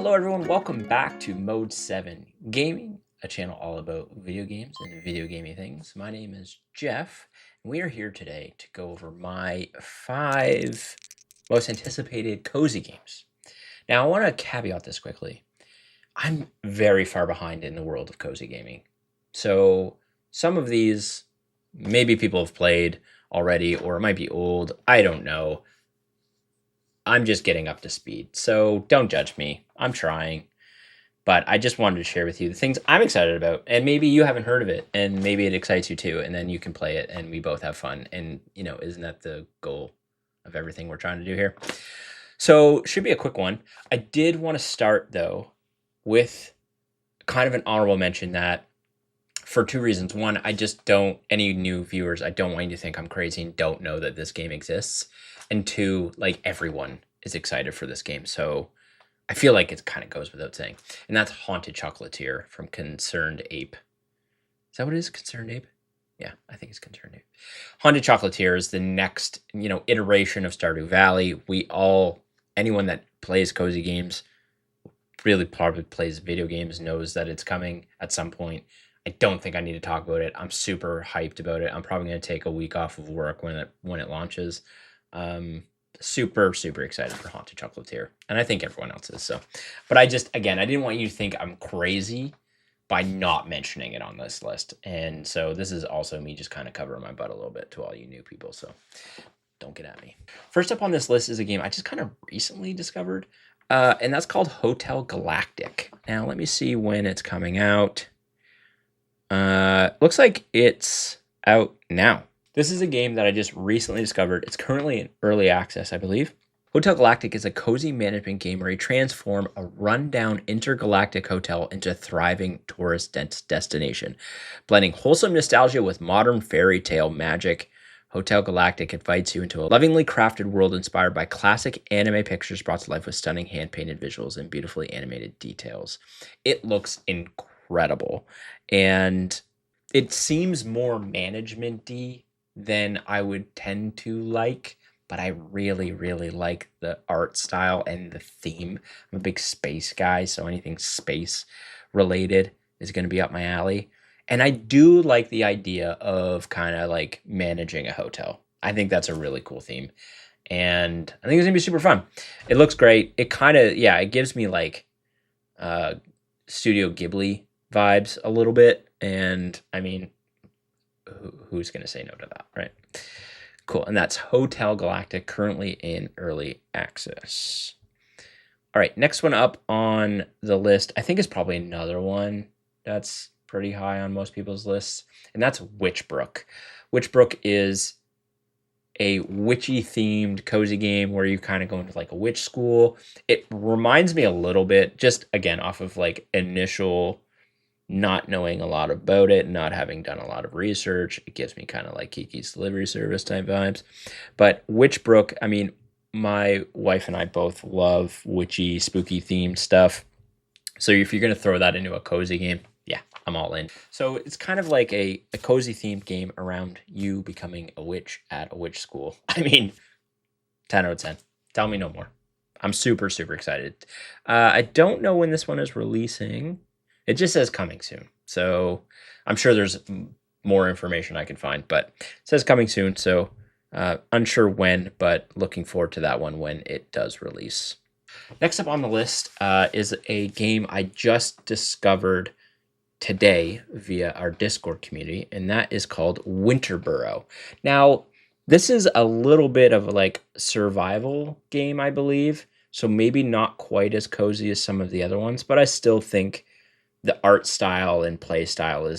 Hello everyone, welcome back to Mode 7 Gaming, a channel all about video games and video gaming things. My name is Jeff, and we are here today to go over my 5 most anticipated cozy games. Now, I want to caveat this quickly. I'm very far behind in the world of cozy gaming. So, some of these, maybe people have played already, or it might be old, I don't know. I'm just getting up to speed, so don't judge me. I'm trying. But I just wanted to share with you the things I'm excited about. And maybe you haven't heard of it, and maybe it excites you too. And then you can play it, and we both have fun. And, isn't that the goal of everything we're trying to do here? So, should be a quick one. I did want to start, though, with kind of an honorable mention that for 2 reasons. One, I just don't, any new viewers, I don't want you to think I'm crazy and don't know that this game exists. And 2, like, everyone is excited for this game. So I feel like it kind of goes without saying. And that's Haunted Chocolatier from Concerned Ape. Is that what it is? Concerned Ape? Yeah, I think it's Concerned Ape. Haunted Chocolatier is the next, iteration of Stardew Valley. Anyone that plays cozy games, really probably plays video games, knows that it's coming at some point. I don't think I need to talk about it. I'm super hyped about it. I'm probably going to take a week off of work when it launches. Super excited for Haunted Chocolatier, and I think everyone else is. So, but I didn't want you to think I'm crazy by not mentioning it on this list. And so this is also me just kind of covering my butt a little bit to all you new people. So don't get at me. First up on this list is a game I just kind of recently discovered, and that's called Hotel Galactic. Now let me see when it's coming out. Looks like it's out now. This is a game that I just recently discovered. It's currently in early access, I believe. Hotel Galactic is a cozy management game where you transform a rundown intergalactic hotel into a thriving tourist destination. Blending wholesome nostalgia with modern fairy tale magic, Hotel Galactic invites you into a lovingly crafted world inspired by classic anime pictures brought to life with stunning hand-painted visuals and beautifully animated details. It looks incredible, and it seems more management-y than I would tend to like, but I really like the art style and the theme. I'm a big space guy, so anything space related is going to be up my alley. And I do like the idea of kind of like managing a hotel. I think that's a really cool theme, and I think it's gonna be super fun. It looks great. It kind of, it gives me like Studio Ghibli vibes a little bit, and I mean, who's going to say no to that, right? Cool. And that's Hotel Galactic, currently in early access. All right, next one up on the list, I think is probably another one that's pretty high on most people's lists, and that's Witchbrook. Witchbrook is a witchy themed cozy game where you kind of go into like a witch school. It reminds me a little bit, just again, off of like initial not knowing a lot about it, not having done a lot of research. It gives me kind of like Kiki's Delivery Service type vibes. But Witchbrook, I mean, my wife and I both love witchy, spooky themed stuff. So if you're going to throw that into a cozy game, yeah, I'm all in. So it's kind of like a cozy themed game around you becoming a witch at a witch school. I mean, 10 out of 10. Tell me no more. I'm super excited. I don't know when this one is releasing. It just says coming soon. So I'm sure there's more information I can find, but it says coming soon. So unsure when, but looking forward to that one when it does release. Next up on the list is a game I just discovered today via our Discord community, and that is called Winterboro. Now, this is a little bit of a like survival game, I believe. So maybe not quite as cozy as some of the other ones, but I still think the art style and play style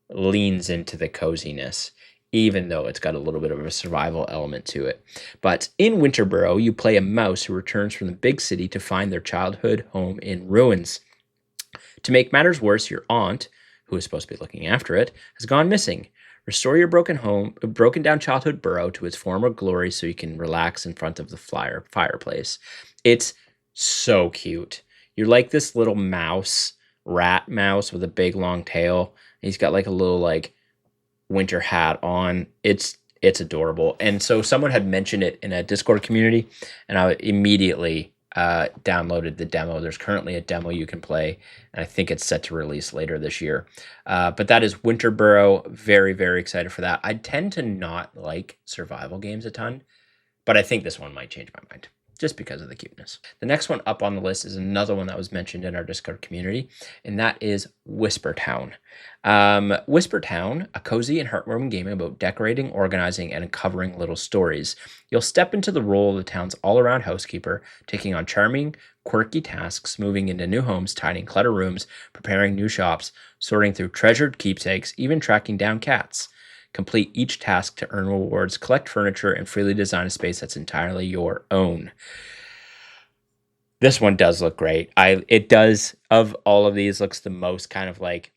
leans into the coziness, even though it's got a little bit of a survival element to it. But in Winterboro, you play a mouse who returns from the big city to find their childhood home in ruins. To make matters worse, your aunt, who is supposed to be looking after it, has gone missing. Restore your broken down childhood burrow to its former glory so you can relax in front of the fireplace. It's so cute. You're like this little rat mouse with a big long tail. He's got like a little like winter hat on. It's adorable. And so someone had mentioned it in a Discord community, and I immediately downloaded the demo. There's currently a demo you can play, and I think it's set to release later this year. But that is Winterboro. Very, very excited for that. I tend to not like survival games a ton, but I think this one might change my mind just because of the cuteness. The next one up on the list is another one that was mentioned in our Discord community, and that is Whisper Town. Whisper Town, a cozy and heartwarming game about decorating, organizing, and uncovering little stories. You'll step into the role of the town's all-around housekeeper, taking on charming, quirky tasks, moving into new homes, tidying cluttered rooms, preparing new shops, sorting through treasured keepsakes, even tracking down cats. Complete each task to earn rewards, collect furniture, and freely design a space that's entirely your own. This one does look great. It does, of all of these, looks the most kind of like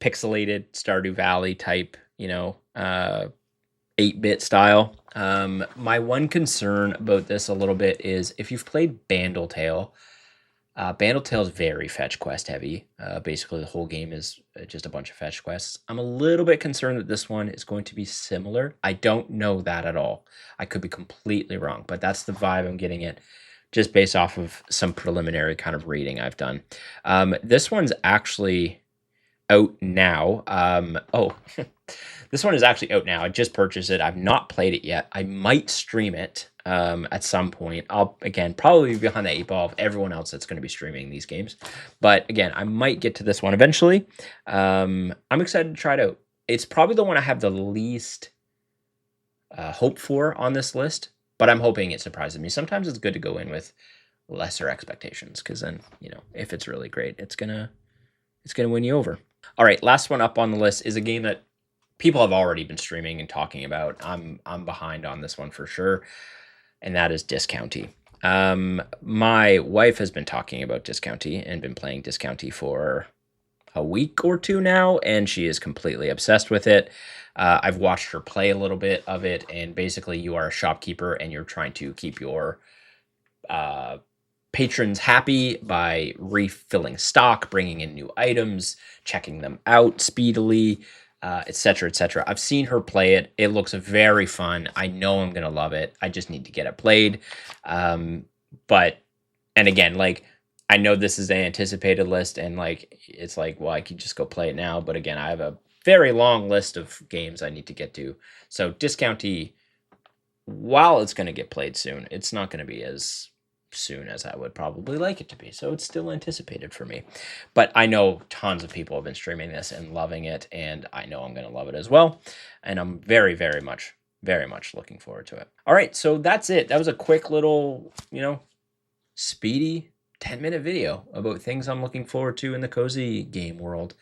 pixelated Stardew Valley type, 8-bit style. My one concern about this a little bit is if you've played Bandletale, Bandletale is very fetch quest heavy. Basically, the whole game is just a bunch of fetch quests. I'm a little bit concerned that this one is going to be similar. I don't know that at all. I could be completely wrong, but that's the vibe I'm getting it just based off of some preliminary kind of reading I've done. This one's actually out now. This one is actually out now. I just purchased it. I've not played it yet. I might stream it at some point. I'll, again, probably be behind the 8 ball of everyone else that's going to be streaming these games. But again, I might get to this one eventually. I'm excited to try it out. It's probably the one I have the least hope for on this list, but I'm hoping it surprises me. Sometimes it's good to go in with lesser expectations because then, if it's really great, it's gonna win you over. All right, last one up on the list is a game that people have already been streaming and talking about. I'm behind on this one for sure, and that is Discounty. My wife has been talking about Discounty and been playing Discounty for a week or two now, and she is completely obsessed with it. I've watched her play a little bit of it, and basically you are a shopkeeper and you're trying to keep your patrons happy by refilling stock, bringing in new items, checking them out speedily, etc., etc. I've seen her play it. It looks very fun. I know I'm going to love it. I just need to get it played. And again, I know this is an anticipated list, and it's well, I could just go play it now. But again, I have a very long list of games I need to get to. So Discounty, while it's going to get played soon, it's not going to be as soon as I would probably like it to be. So it's still anticipated for me. But I know tons of people have been streaming this and loving it, and I know I'm going to love it as well. And I'm very, very much looking forward to it. All right, so that's it. That was a quick little, speedy 10-minute video about things I'm looking forward to in the cozy game world.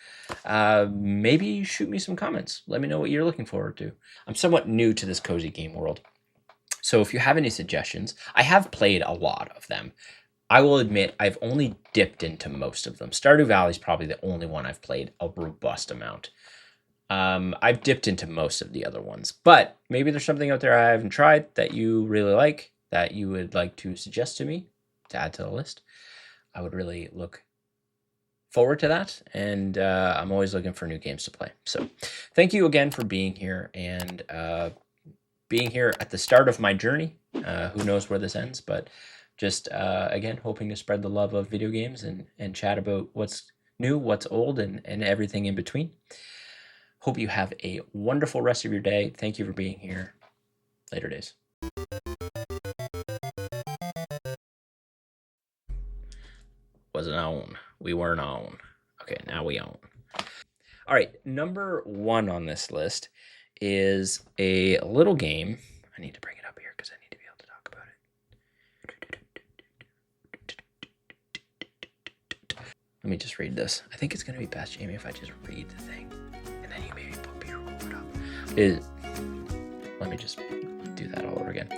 Maybe shoot me some comments. Let me know what you're looking forward to. I'm somewhat new to this cozy game world. So if you have any suggestions, I have played a lot of them. I will admit I've only dipped into most of them. Stardew Valley is probably the only one I've played a robust amount. I've dipped into most of the other ones, but maybe there's something out there I haven't tried that you really like, that you would like to suggest to me to add to the list. I would really look forward to that, and I'm always looking for new games to play. So thank you again for being here, and being here at the start of my journey. Who knows where this ends, but just, again, hoping to spread the love of video games and chat about what's new, what's old, and everything in between. Hope you have a wonderful rest of your day. Thank you for being here. Later days. Wasn't on. We weren't on. Okay, now we on. All right, number 1 on this list is a little game. I need to bring it up here because I need to be able to talk about it. Let me just read this. I think it's going to be best, Jamie, if I just read the thing. And then you maybe put B-roll it up. Let me just do that all over again.